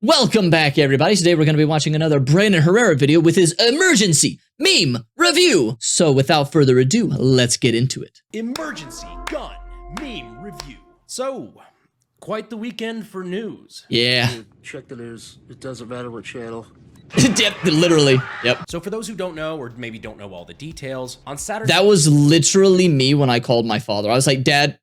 Welcome back, everybody. Today we're going to be watching another Brandon Herrera video with his emergency meme review. So without further ado, let's get into it. Emergency gun meme review. So, quite the weekend for news. Yeah. Check the news. It doesn't matter what channel. Yep, literally. Yep. So for those who don't know, or maybe don't know all the details, on Saturday... That was literally me when I called my father. I was like, Dad,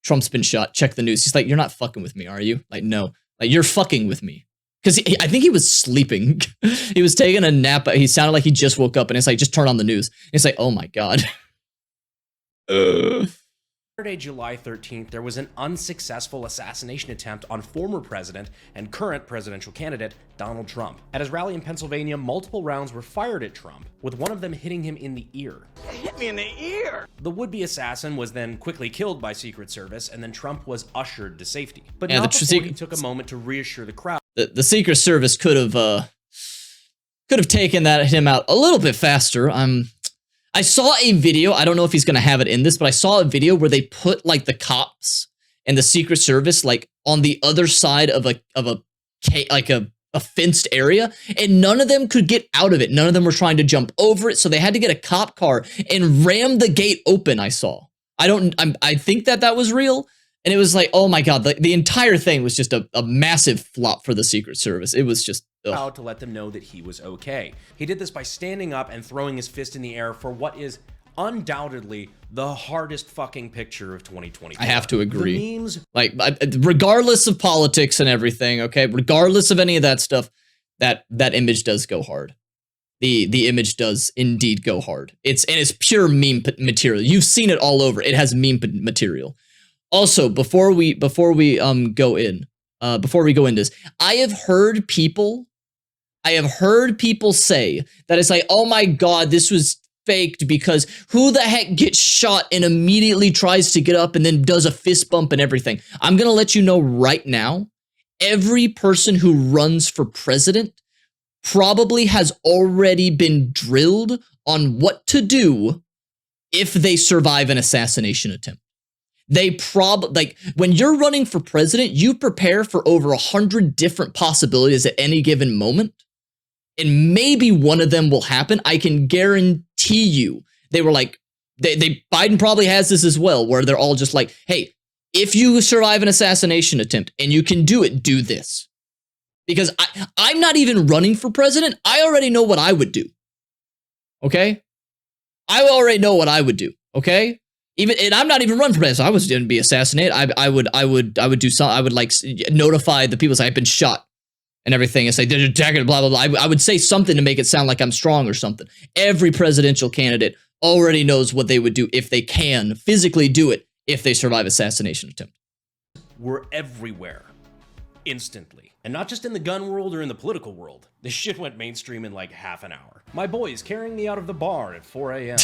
Trump's been shot. Check the news. He's like, you're not fucking with me, are you? Like, no. Like, you're fucking with me. Because I think he was sleeping. He was taking a nap. He sounded like he just woke up. And it's like, just turn on the news. It's like, oh my God. Saturday, July 13th, there was an unsuccessful assassination attempt on former president and current presidential candidate Donald Trump. At his rally in Pennsylvania, multiple rounds were fired at Trump, with one of them hitting him in the ear. It hit me in the ear! The would-be assassin was then quickly killed by Secret Service, and then Trump was ushered to safety. But yeah, not before he took a moment to reassure the crowd. The Secret Service could have taken him out a little bit faster. I saw a video, I don't know if he's gonna have it in this, but I saw a video where they put like the cops and the Secret Service like on the other side of a fenced area, and none of them could get out of it. None of them were trying to jump over it, so they had to get a cop car and ram the gate open. I saw. I think that was real, and it was like, oh my God, the entire thing was just a massive flop for the Secret Service. It was just proud to let them know that he was okay. He did this by standing up and throwing his fist in the air for what is undoubtedly the hardest fucking picture of 2020. I have to agree. The memes, like, regardless of politics and everything, okay, regardless of any of that stuff, that image does go hard. The image does indeed go hard. It's pure meme material. You've seen it all over. It has meme material. Also, before we go into this, I have heard people say that it's like, oh my God, this was faked because who the heck gets shot and immediately tries to get up and then does a fist bump and everything. I'm going to let you know right now, every person who runs for president probably has already been drilled on what to do if they survive an assassination attempt. They like, when you're running for president, you prepare for over 100 different possibilities at any given moment. And maybe one of them will happen. I can guarantee you. They were like, Biden probably has this as well, where they're all just like, hey, if you survive an assassination attempt and you can do it, do this. Because I'm not even running for president. I already know what I would do. Okay? I already know what I would do. Okay? And I'm not even running for president. So I was going to be assassinated. I would do something. I would like notify the people, say I've been shot and everything, and say they're attacking, blah blah blah. I would say something to make it sound like I'm strong or something. Every presidential candidate already knows what they would do if they can physically do it if they survive assassination attempt. We're everywhere, instantly, and not just in the gun world or in the political world. This shit went mainstream in like half an hour. My boys carrying me out of the bar at 4 a.m.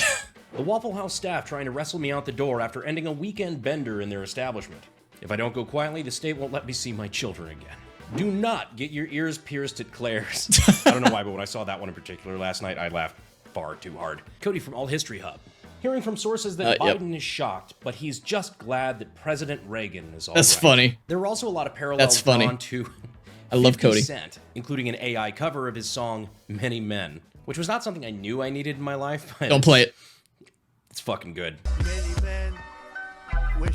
The Waffle House staff trying to wrestle me out the door after ending a weekend bender in their establishment. If I don't go quietly, the state won't let me see my children again. Do not get your ears pierced at Claire's. I don't know why, but when I saw that one in particular last night, I laughed far too hard. Cody from All History Hub. Hearing from sources that Biden is shocked, but he's just glad that President Reagan is all right. That's funny. There were also a lot of parallels drawn to I love Cody. Cent, including an AI cover of his song Many Men, which was not something I knew I needed in my life. But don't play it. It's fucking good.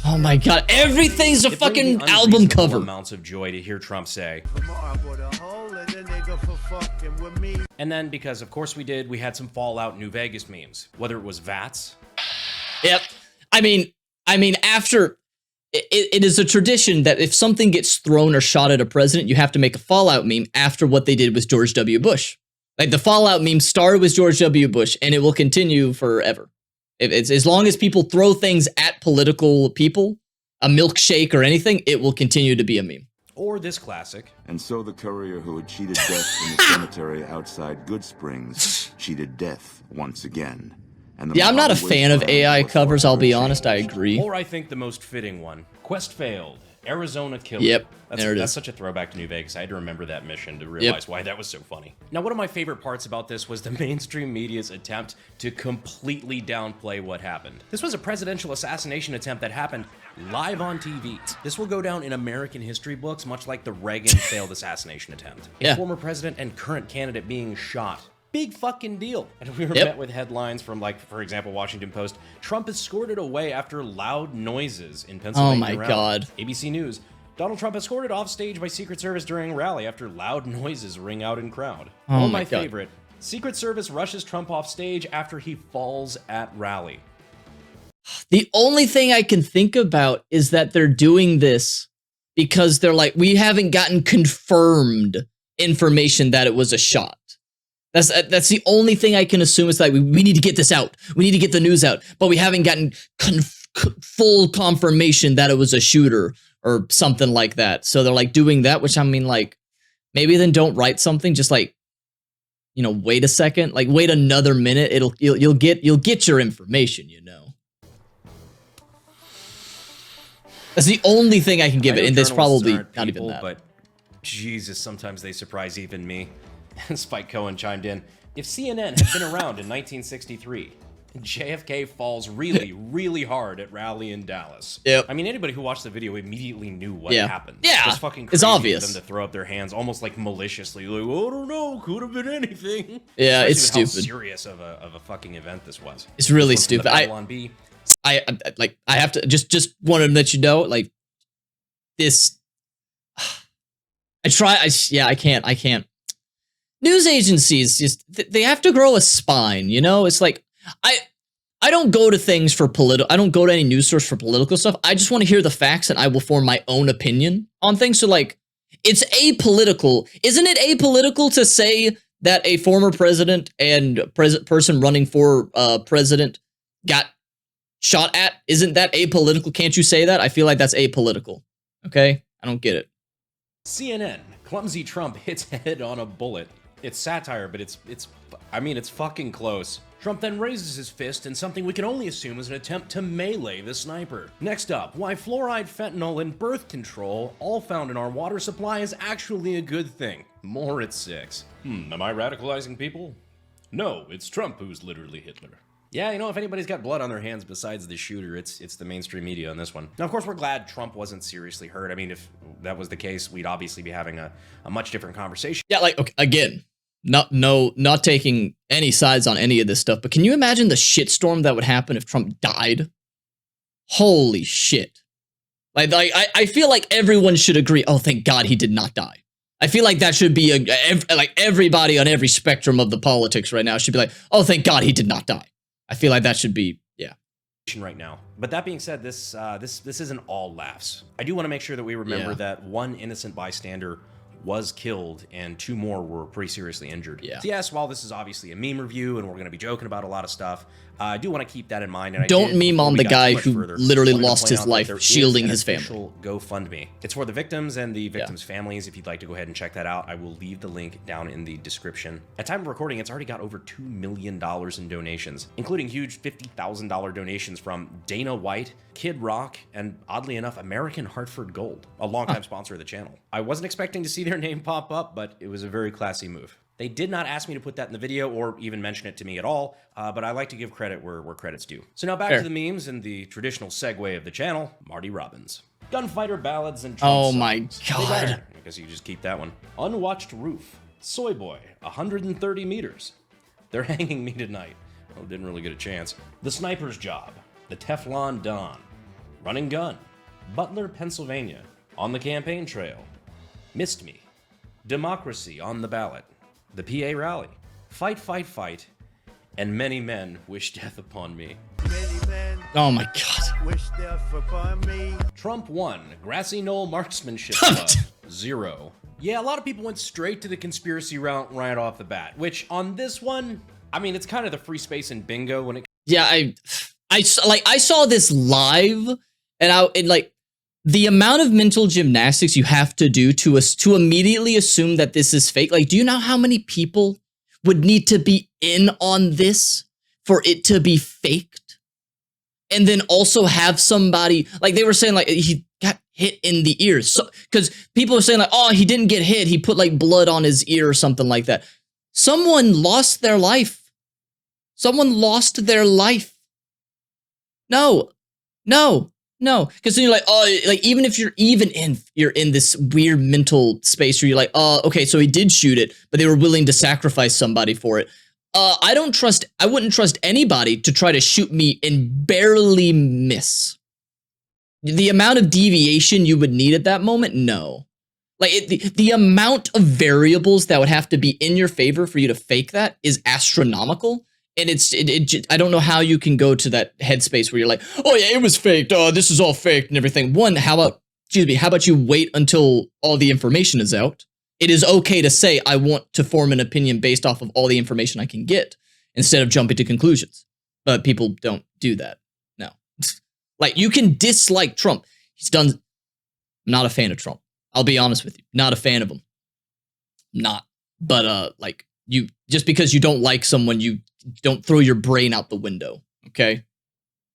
Oh my God, everything's a fucking album cover. Amounts of joy to hear Trump say. And then, because of course we did, we had some Fallout New Vegas memes. Whether it was VATS. Yep. I mean, after it is a tradition that if something gets thrown or shot at a president, you have to make a Fallout meme after what they did with George W. Bush. Like, the Fallout meme started with George W. Bush, and it will continue forever. It's as long as people throw things at political people, a milkshake or anything, it will continue to be a meme. Or this classic. And so the courier who had cheated death in the cemetery outside Good Springs cheated death once again. And yeah, I'm not a fan of AI covers, I'll be honest, I agree. Or I think the most fitting one. Quest failed. Arizona killer. Yep, That's there it is. such a throwback to New Vegas. I had to remember that mission to realize why that was so funny. Now, one of my favorite parts about this was the mainstream media's attempt to completely downplay what happened. This was a presidential assassination attempt that happened live on TV. This will go down in American history books, much like the Reagan failed assassination attempt. A former president and current candidate being shot. Big fucking deal. And we were met with headlines from, like, for example, Washington Post. Trump escorted away after loud noises in Pennsylvania. Oh my God. ABC News. Donald Trump escorted off stage by Secret Service during rally after loud noises ring out in crowd. Oh my God. favorite. Secret Service rushes Trump off stage after he falls at rally. The only thing I can think about is that they're doing this because they're like, we haven't gotten confirmed information that it was a shot. That's the only thing I can assume is like, we need to get this out. We need to get the news out, but we haven't gotten full confirmation that it was a shooter or something like that. So they're like doing that, which I mean, like, maybe then don't write something, just like, you know, wait a second, like wait another minute. You'll get your information, you know. That's the only thing I can give it, and there's probably not even that. But Jesus, sometimes they surprise even me. Spike Cohen chimed in, if CNN had been around in 1963, JFK falls really, really hard at rally in Dallas. Yep. I mean, anybody who watched the video immediately knew what happened. Yeah, It's fucking crazy it's obvious for them to throw up their hands almost like maliciously, like, oh, I don't know, could have been anything. Yeah, Especially it's with how stupid. serious of a fucking event this was. It's really This one from stupid. the Babylon Bee. I have to just wanted to let you know, like, this. I can't. News agencies just they have to grow a spine, you know? It's like I don't go to things for I don't go to any news source for political stuff. I just want to hear the facts and I will form my own opinion on things. So like, it's apolitical. Isn't it apolitical to say that a former president and person running for president got shot at? Isn't that apolitical? Can't you say that? I feel like that's apolitical. Okay? I don't get it. CNN, clumsy Trump hits head on a bullet. It's satire, but it's fucking close. Trump then raises his fist in something we can only assume is an attempt to melee the sniper. Next up, why fluoride, fentanyl, and birth control, all found in our water supply, is actually a good thing. More at 6. Am I radicalizing people? No, it's Trump who's literally Hitler. Yeah, you know, if anybody's got blood on their hands besides the shooter, it's the mainstream media on this one. Now, of course, we're glad Trump wasn't seriously hurt. I mean, if that was the case, we'd obviously be having a much different conversation. Yeah, like, okay, again, not taking any sides on any of this stuff, but can you imagine the shitstorm that would happen if Trump died? Holy shit. Like I feel like everyone should agree, oh, thank God he did not die. I feel like that should be like everybody on every spectrum of the politics right now should be like, oh, thank God he did not die. I feel like that should be, yeah. Right now. But that being said, this isn't all laughs. I do want to make sure that we remember that one innocent bystander was killed and 2 more were pretty seriously injured. Yeah. So yes, while this is obviously a meme review and we're going to be joking about a lot of stuff, I do want to keep that in mind. And don't meme on the guy who literally lost his life shielding his family. GoFundMe. It's for the victims and the victims' families. If you'd like to go ahead and check that out, I will leave the link down in the description. At time of recording, it's already got over $2 million in donations, including huge $50,000 donations from Dana White, Kid Rock, and oddly enough, American Hartford Gold, a longtime sponsor of the channel. I wasn't expecting to see their name pop up, but it was a very classy move. They did not ask me to put that in the video or even mention it to me at all, but I like to give credit where credit's due. So now back to the memes and the traditional segue of the channel, Marty Robbins. Gunfighter ballads and Trump Oh songs. my God. I guess you just keep that one. Unwatched Roof. Soy Boy, 130 meters. They're hanging me tonight. Well, didn't really get a chance. The Sniper's Job. The Teflon Don. Running Gun. Butler, Pennsylvania. On the Campaign Trail. Missed Me. Democracy on the Ballot. The PA Rally. Fight, Fight, Fight. And Many Men Wish Death Upon Me. Oh my God. Wish death upon me. Trump 1. Grassy Knoll Marksmanship Club. 0. Yeah, a lot of people went straight to the conspiracy route right off the bat, which on this one, I mean, it's kind of the free space in bingo when it... Yeah, I saw this live, and like, the amount of mental gymnastics you have to do to immediately assume that this is fake. Like, do you know how many people would need to be in on this for it to be faked? and then also have somebody, like they were saying, like he got hit in the ears. So, because people are saying like, oh, he didn't get hit. He put like blood on his ear or something like that. Someone lost their life. Someone lost their life. No. Because then you're like, oh, like even if you're in this weird mental space where you're like, oh, okay, so he did shoot it, but they were willing to sacrifice somebody for it. I wouldn't trust anybody to try to shoot me and barely miss. The amount of deviation you would need at that moment, no. Like the amount of variables that would have to be in your favor for you to fake that is astronomical. And I don't know how you can go to that headspace where you're like, oh yeah, it was faked. Oh, this is all faked and everything. One, how about you wait until all the information is out? It is okay to say, I want to form an opinion based off of all the information I can get instead of jumping to conclusions. But people don't do that. No. Like, you can dislike Trump. I'm not a fan of Trump. I'll be honest with you. Not a fan of him. Not. But, like, just because you don't like someone, you don't throw your brain out the window. Okay?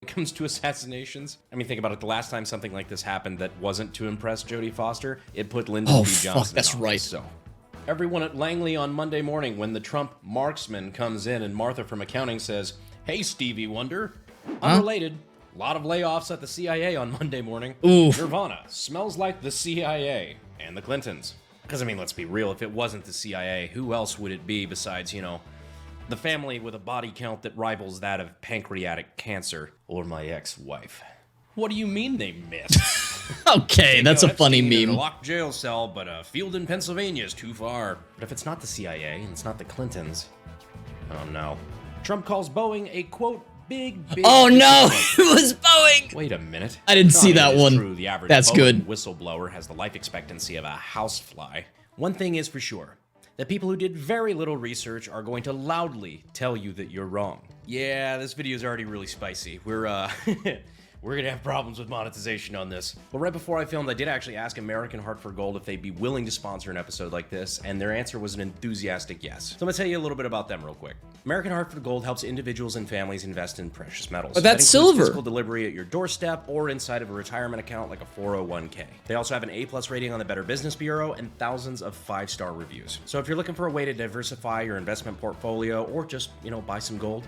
When it comes to assassinations, I mean, think about it. The last time something like this happened that wasn't to impress Jodie Foster, it put Lyndon B. Johnson fuck, that's in office. right. So, everyone at Langley on Monday morning, when the Trump marksman comes in and Martha from accounting says, "Hey, Stevie Wonder," unrelated. A lot of layoffs at the CIA on Monday morning. Oof. Nirvana smells like the CIA and the Clintons. Because, I mean, let's be real. If it wasn't the CIA, who else would it be besides, you know, the family with a body count that rivals that of pancreatic cancer, or my ex-wife? What do you mean they missed? Okay, that's a funny Epstein in meme. a locked jail cell, but a field in Pennsylvania is too far. But if it's not the CIA and it's not the Clintons, oh no. Trump calls Boeing a, quote, big Oh no, disappointment. it was Boeing. Wait a minute. I didn't see that It is one. True, the average That's Boeing good. whistleblower has the life expectancy of a housefly. One thing is for sure. The people who did very little research are going to loudly tell you that you're wrong. Yeah, this video is already really spicy. We're gonna have problems with monetization on this. But right before I filmed, I did actually ask American Heart for Gold if they'd be willing to sponsor an episode like this, and their answer was an enthusiastic yes. So I'm gonna tell you a little bit about them real quick. American Heart for Gold helps individuals and families invest in precious metals. But that's that includes silver. Physical delivery at your doorstep or inside of a retirement account like a 401k. They also have an A+ rating on the Better Business Bureau and thousands of 5-star reviews. So if you're looking for a way to diversify your investment portfolio or just, you know, buy some gold,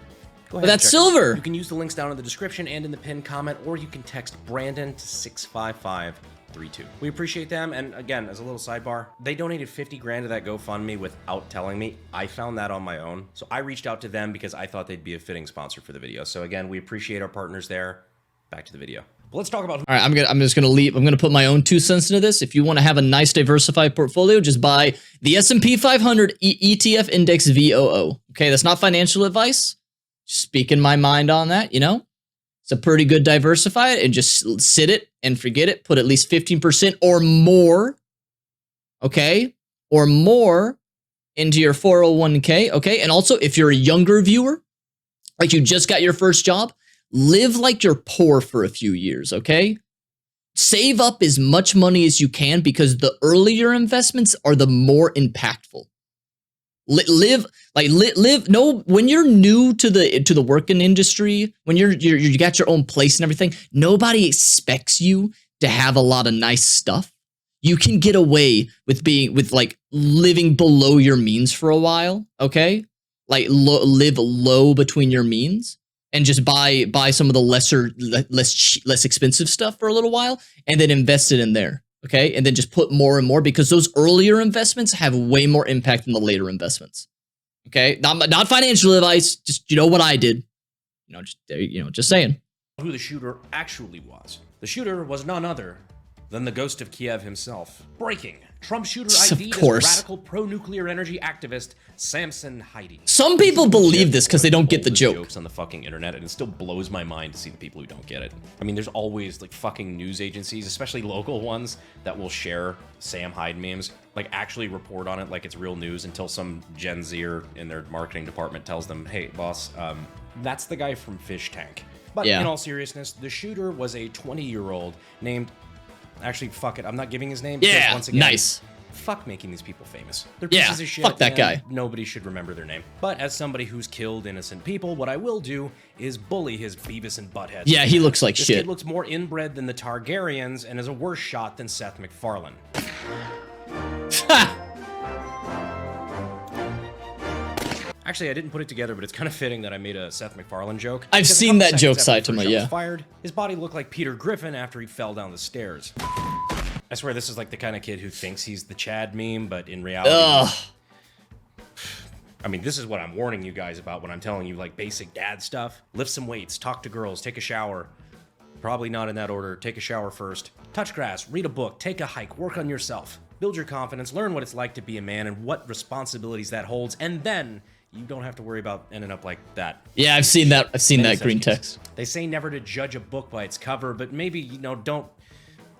go ahead. But that's and check it out. silver. You can use the links down in the description and in the pinned comment, or you can text Brandon to 65532. We appreciate them, and again, as a little sidebar, they donated 50 grand to that GoFundMe without telling me. I found that on my own, so I reached out to them because I thought they'd be a fitting sponsor for the video. So again, we appreciate our partners there. Back to the video. But let's talk about. All right, I'm just gonna leave. I'm gonna put my own 2 cents into this. If you want to have a nice diversified portfolio, just buy the S&P 500 ETF Index VOO. Okay, that's not financial advice. Just speaking my mind on that, you know. It's a pretty good diversified, and just sit it and forget it. Put at least 15% or more, okay, or more into your 401k, okay. And also, if you're a younger viewer, like you just got your first job, live like you're poor for a few years, okay? Save up as much money as you can, because the earlier investments are the more impactful. Live. No, when you're new to the working industry, when you got your own place and everything, nobody expects you to have a lot of nice stuff. You can get away with like living below your means for a while, okay? Like live low between your means. And just buy some of the less expensive stuff for a little while, and then invest it in there, okay? And then just put more and more, because those earlier investments have way more impact than the later investments, okay? Not financial advice, just you know what I did, just saying. Who the shooter actually was. The shooter was none other than the ghost of Kiev himself. Breaking. Trump shooter ID'd as radical pro-nuclear energy activist Samson Heidi. Some people believe this because they don't get the joke. Jokes on the fucking internet, and it still blows my mind to see the people who don't get it. I mean, there's always like fucking news agencies, especially local ones, that will share Sam Hyde memes, like actually report on it like it's real news, until some Gen Zer in their marketing department tells them, hey boss, that's the guy from Fish Tank. But Yeah. in all seriousness, the shooter was a 20-year-old named, actually fuck it, I'm not giving his name because Yeah, once again, nice. fuck making these people famous. They're Yeah, pieces of shit. fuck that and guy. Nobody should remember their name. But as somebody who's killed innocent people, what I will do is bully his Beavis and Butthead. Yeah, he looks like This shit. kid looks more inbred than the Targaryens and is a worse shot than Seth MacFarlane. Actually, I didn't put it together, but it's kind of fitting that I made a Seth MacFarlane joke. I've Because a seen couple that seconds joke after side the to first my- shot was yeah. fired, his body looked like Peter Griffin after he fell down the stairs. I swear this is like the kind of kid who thinks he's the Chad meme, but in reality... Ugh. I mean, this is what I'm warning you guys about when I'm telling you, like, basic dad stuff. Lift some weights, talk to girls, take a shower. Probably not in that order. Take a shower first. Touch grass, read a book, take a hike, work on yourself. Build your confidence, learn what it's like to be a man and what responsibilities that holds, and then you don't have to worry about ending up like that. Yeah, I've seen that. I've seen Many that green such kids. text. They say never to judge a book by its cover, but maybe, you know, don't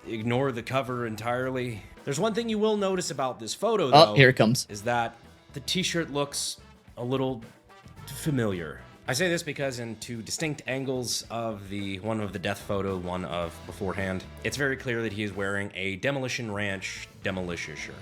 ignore the cover entirely. There's one thing you will notice about this photo, though. Oh, here it comes. Is that the t-shirt looks a little familiar. I say this because in two distinct angles of the one of the death photo, one of beforehand, it's very clear that he is wearing a Demolition Ranch Demolition shirt.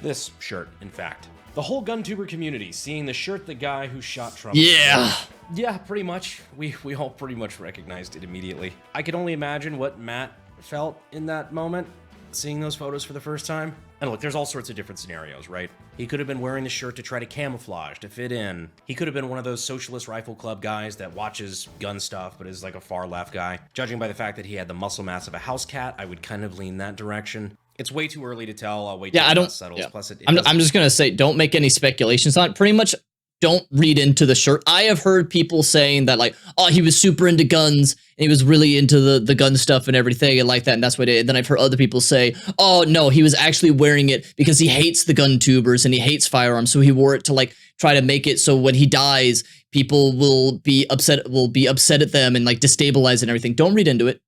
This shirt, in fact. The whole GunTuber community seeing the shirt the guy who shot Trump. Yeah. Yeah, pretty much. We all pretty much recognized it immediately. I could only imagine what Matt felt in that moment, seeing those photos for the first time. And look, there's all sorts of different scenarios, right? He could have been wearing the shirt to try to camouflage, to fit in. He could have been one of those Socialist Rifle Club guys that watches gun stuff, but is like a far left guy. Judging by the fact that he had the muscle mass of a house cat, I would kind of lean that direction. It's way too early to tell. I'll wait till Yeah, I the don't. dust settles. Yeah. Plus, I'm just gonna say, don't make any speculations on it. Pretty much, don't read into the shirt. I have heard people saying that, like, oh, he was super into guns and he was really into the gun stuff and everything and like that, and that's what it is. And then I've heard other people say, oh no, he was actually wearing it because he hates the gun tubers and he hates firearms, so he wore it to like try to make it so when he dies, people will be upset at them and like destabilize and everything. Don't read into it.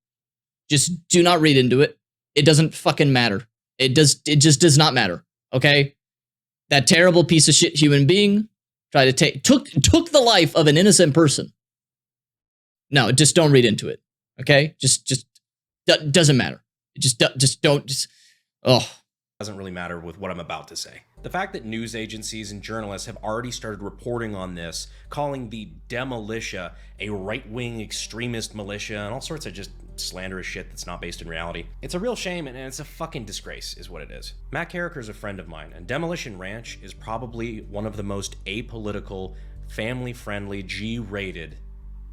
Just do not read into it. It doesn't fucking matter. It just does not matter. Okay? That terrible piece of shit human being tried to took the life of an innocent person. No, just don't read into it. Okay? Just doesn't matter. Doesn't really matter with what I'm about to say. The fact that news agencies and journalists have already started reporting on this, calling the Demolitia a right-wing extremist militia and all sorts of just slanderous shit that's not based in reality. It's a real shame and it's a fucking disgrace is what it is. Matt Carricker is a friend of mine, and Demolition Ranch is probably one of the most apolitical, family-friendly, G-rated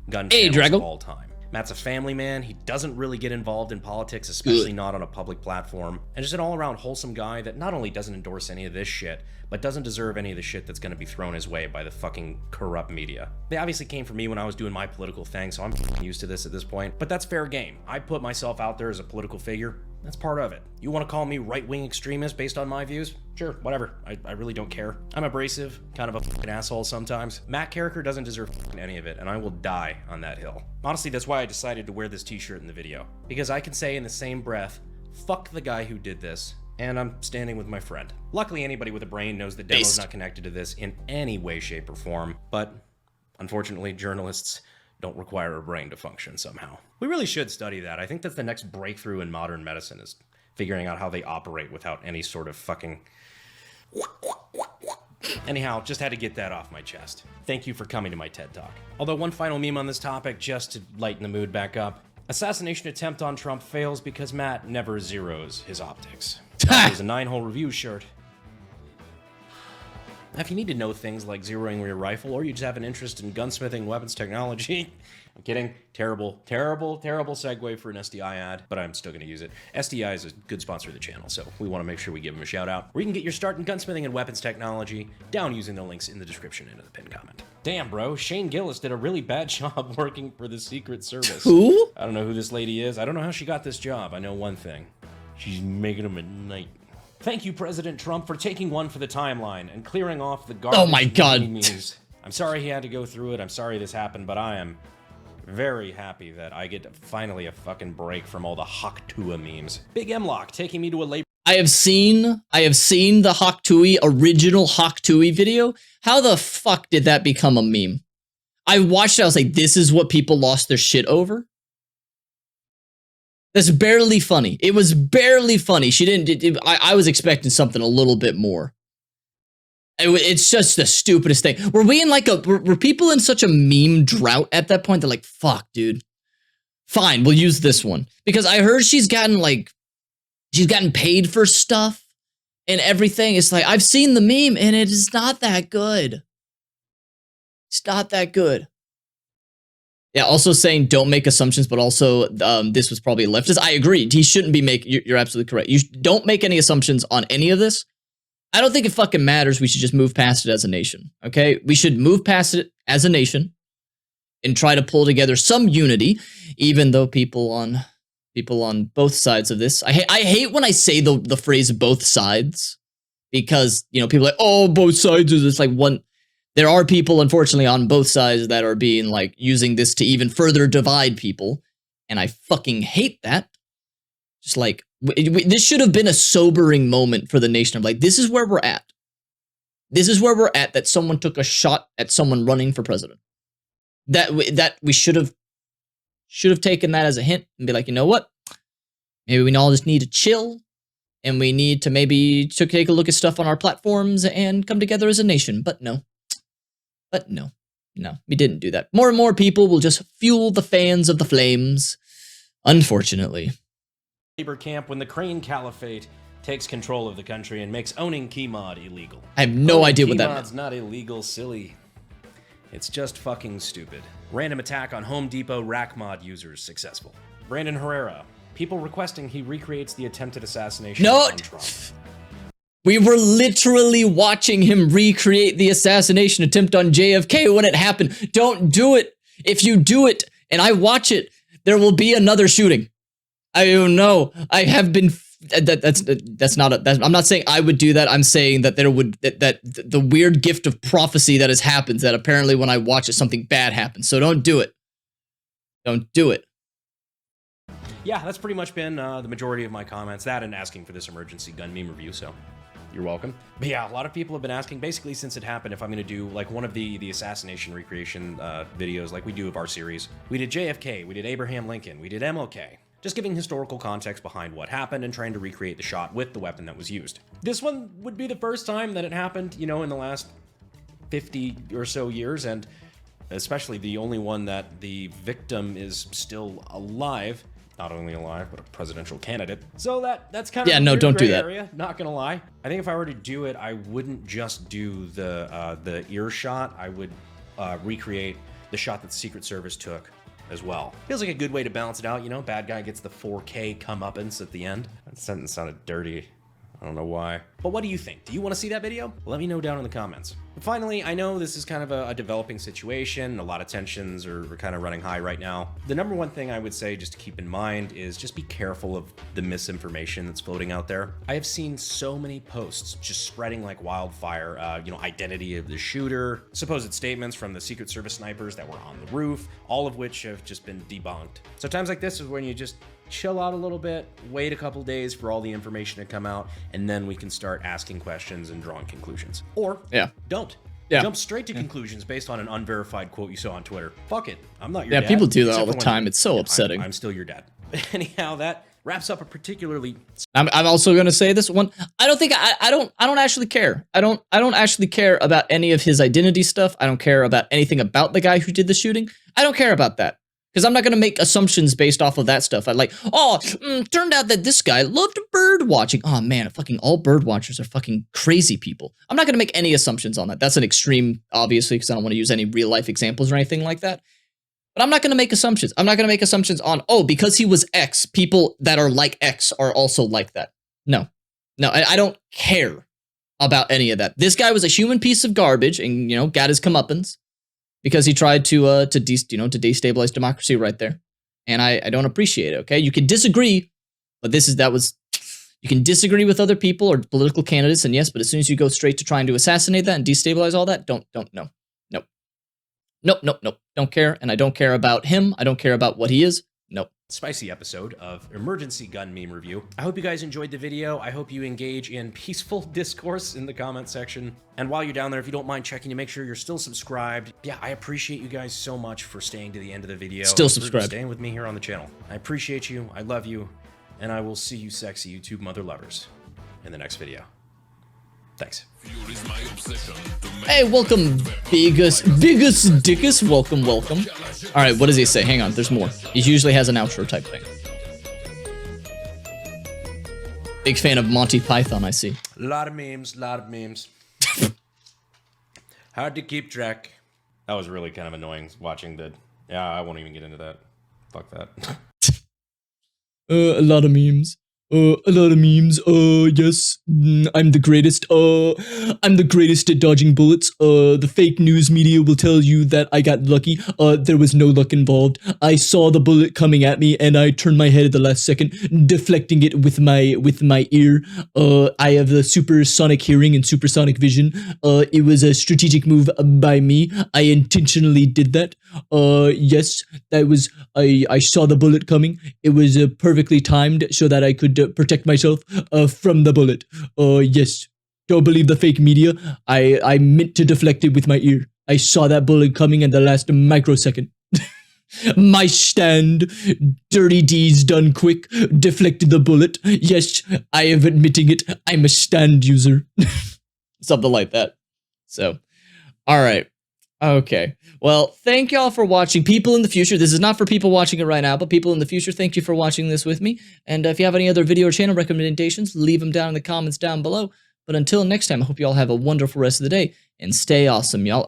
gun channels of all time. Matt's a family man. He doesn't really get involved in politics, especially not on a public platform. And just an all-around wholesome guy that not only doesn't endorse any of this shit, but doesn't deserve any of the shit that's going to be thrown his way by the fucking corrupt media. They obviously came for me when I was doing my political thing, so I'm used to this at this point. But that's fair game. I put myself out there as a political figure. That's part of it. You want to call me right-wing extremist based on my views? Sure, whatever. I really don't care. I'm abrasive, kind of a fucking asshole sometimes. Matt Carricker doesn't deserve any of it, and I will die on that hill. Honestly, that's why I decided to wear this t-shirt in the video. Because I can say in the same breath, fuck the guy who did this, and I'm standing with my friend. Luckily, anybody with a brain knows that Demo's not connected to this in any way, shape, or form, but unfortunately, journalists don't require a brain to function somehow. We really should study that. I think that's the next breakthrough in modern medicine, is figuring out how they operate without any sort of fucking... Anyhow, just had to get that off my chest. Thank you for coming to my TED Talk. Although one final meme on this topic, just to lighten the mood back up. Assassination attempt on Trump fails because Matt never zeros his optics. There's a 9-hole review shirt. Now, if you need to know things like zeroing your rifle, or you just have an interest in gunsmithing weapons technology, I'm kidding. Terrible, terrible, terrible segue for an SDI ad, but I'm still going to use it. SDI is a good sponsor of the channel, so we want to make sure we give them a shout out. Where you can get your start in gunsmithing and weapons technology down using the links in the description and in the pinned comment. Damn, bro, Shane Gillis did a really bad job working for the Secret Service. Who? I don't know who this lady is. I don't know how she got this job. I know one thing. She's making them at night. Thank you, President Trump, for taking one for the timeline and clearing off the garbage. Oh my God. Memes. I'm sorry he had to go through it. I'm sorry this happened, but I am very happy that I get finally a fucking break from all the Hawk-Tua memes. Big M-Lock taking me to a labor. I have seen the Hawk-Tui original Hawk-Tui video. How the fuck did that become a meme? I watched it. I was like, this is what people lost their shit over. That's barely funny. It was barely funny. She didn't. I was expecting something a little bit more. It's just the stupidest thing. Were we in like were people in such a meme drought at that point? They're like, fuck, dude. Fine, we'll use this one. Because I heard she's gotten paid for stuff and everything. It's like, I've seen the meme and it is not that good. It's not that good. Yeah, also saying don't make assumptions, but also this was probably a leftist. I agree. He shouldn't be making, you're absolutely correct. You don't make any assumptions on any of this. I don't think it fucking matters. We should just move past it as a nation, okay? We should move past it as a nation and try to pull together some unity, even though people on both sides of this. I hate when I say the phrase both sides, because, you know, people are like, oh, both sides is just like one. There are people, unfortunately, on both sides that are being like using this to even further divide people, and I fucking hate that. Just like, this should have been a sobering moment for the nation of like, this is where we're at. This is where we're at, that someone took a shot at someone running for president. That we should have taken that as a hint and be like, you know what? Maybe we all just need to chill, and we need to maybe take a look at stuff on our platforms and come together as a nation. But no. No, we didn't do that. More and more people will just fuel the fans of the flames, unfortunately. Labor camp when the Crane Caliphate takes control of the country and makes owning Keymod illegal. I have no idea what that means. Keymod's not illegal, silly. It's just fucking stupid. Random attack on Home Depot rack mod users successful. Brandon Herrera. People requesting he recreates the attempted assassination on Trump. We were literally watching him recreate the assassination attempt on JFK when it happened. Don't do it. If you do it and I watch it, there will be another shooting. I don't know. I have been. That's not. I'm not saying I would do that. I'm saying that there would that the weird gift of prophecy that has happened. That apparently when I watch it, something bad happens. So don't do it. Don't do it. Yeah, that's pretty much been the majority of my comments. That and asking for this emergency gun meme review. So you're welcome. But yeah, a lot of people have been asking basically since it happened if I'm going to do like one of the assassination recreation videos like we do of our series. We did JFK, we did Abraham Lincoln, we did MLK. Just giving historical context behind what happened and trying to recreate the shot with the weapon that was used. This one would be the first time that it happened, you know, in the last 50 or so years, and especially the only one that the victim is still alive. Not only alive, but a presidential candidate. So that's kind of yeah, no, don't do that. Area, not gonna lie. I think if I were to do it, I wouldn't just do the ear shot. I would recreate the shot that the Secret Service took as well. Feels like a good way to balance it out, you know? Bad guy gets the 4K comeuppance at the end. That sentence sounded dirty. I don't know why. But what do you think? Do you want to see that video? Let me know down in the comments. But finally, I know this is kind of a developing situation. A lot of tensions are kind of running high right now. The number one thing I would say just to keep in mind is just be careful of the misinformation that's floating out there. I have seen so many posts just spreading like wildfire, you know, identity of the shooter, supposed statements from the Secret Service snipers that were on the roof, all of which have just been debunked. So times like this is when you just chill out a little bit, wait a couple days for all the information to come out, and then we can start asking questions and drawing conclusions. Or don't. Yeah. Jump straight to conclusions based on an unverified quote you saw on Twitter. Fuck it. I'm not your dad. Yeah, people do that all the time. It's so upsetting. I'm still your dad. Anyhow, that wraps up a particularly... I'm also going to say this one. I don't think I don't actually care. I don't actually care about any of his identity stuff. I don't care about anything about the guy who did the shooting. I don't care about that. Because I'm not going to make assumptions based off of that stuff. I like, turned out that this guy loved bird watching. Oh man, fucking all bird watchers are fucking crazy people. I'm not going to make any assumptions on that. That's an extreme, obviously, because I don't want to use any real life examples or anything like that. But I'm not going to make assumptions. I'm not going to make assumptions on, because he was X, people that are like X are also like that. No, I don't care about any of that. This guy was a human piece of garbage and, you know, got his comeuppance. Because he tried to destabilize democracy right there, and I don't appreciate it. Okay, you can disagree, but you can disagree with other people or political candidates, and yes, but as soon as you go straight to trying to assassinate that and destabilize all that, nope, don't care, and I don't care about him. I don't care about what he is. Nope, spicy episode of Emergency Gun Meme Review. I hope you guys enjoyed the video. I hope you engage in peaceful discourse in the comment section. And while you're down there, if you don't mind checking to make sure you're still subscribed. Yeah, I appreciate you guys so much for staying to the end of the video. Still and for subscribed. staying with me here on the channel. I appreciate you. I love you. And I will see you sexy YouTube mother lovers in the next video. Thanks. Hey, welcome, Bigus Dickus. Welcome. All right, what does he say? Hang on, there's more. He usually has an outro type thing. Big fan of Monty Python, I see. A lot of memes. Hard to keep track. That was really kind of annoying watching the... Yeah, I won't even get into that. Fuck that. A lot of memes. Yes, I'm the greatest. I'm the greatest at dodging bullets. The fake news media will tell you that I got lucky. There was no luck involved. I saw the bullet coming at me and I turned my head at the last second, deflecting it with my ear. I have the supersonic hearing and supersonic vision. It was a strategic move by me. I intentionally did that. Yes, that was, I saw the bullet coming. It was perfectly timed so that I could protect myself from the bullet. Yes, don't believe the fake media. I meant to deflect it with my ear. I saw that bullet coming in the last microsecond. My stand, dirty deeds done quick, deflected the bullet. Yes, I am admitting it. I'm a stand user. Something like that. So, all right. Okay, well, thank y'all for watching. People in the future, this is not for people watching it right now, but people in the future, thank you for watching this with me. And if you have any other video or channel recommendations, leave them down in the comments down below. But until next time, I hope you all have a wonderful rest of the day, and stay awesome, y'all.